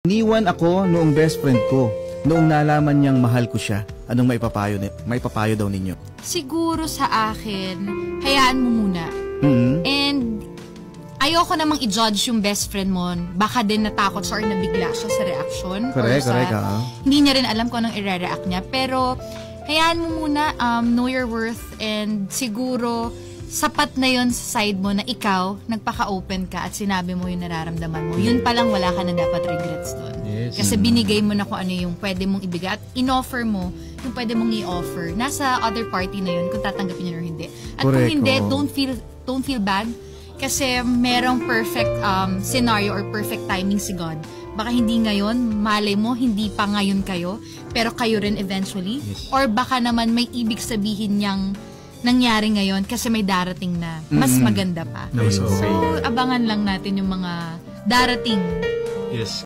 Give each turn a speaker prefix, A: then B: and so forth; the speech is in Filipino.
A: Iniwan ako noong best friend ko. Noong nalaman niyang mahal ko siya. Anong maipapayo daw ninyo?
B: Siguro sa akin, hayaan mo muna. And ayoko namang i-judge yung best friend mo. Baka din natakot siya or nabigla siya sa reaction.
A: Correct.
B: Hindi niya rin alam kung anong i-react niya. Pero hayaan mo muna, know your worth, and siguro sapat na yun sa side mo na ikaw, nagpaka-open ka at sinabi mo yung nararamdaman mo. Yun palang wala ka na dapat regrets doon.
C: Yes.
B: Kasi binigay mo na kung ano yung pwede mong ibigay at in-offer mo yung pwede mong i-offer. Nasa other party na yun kung tatanggapin niya or hindi. At
A: Correct,
B: kung hindi,
A: oh.
B: don't feel bad kasi merong perfect scenario or perfect timing si God. Baka hindi ngayon, malay mo, hindi pa ngayon kayo, pero kayo rin eventually.
C: Yes.
B: Or baka naman may ibig sabihin niyang nangyari ngayon kasi may darating na mas maganda pa.
C: Nice,
B: So,
C: okay.
B: abangan lang natin yung mga darating.
C: Yes.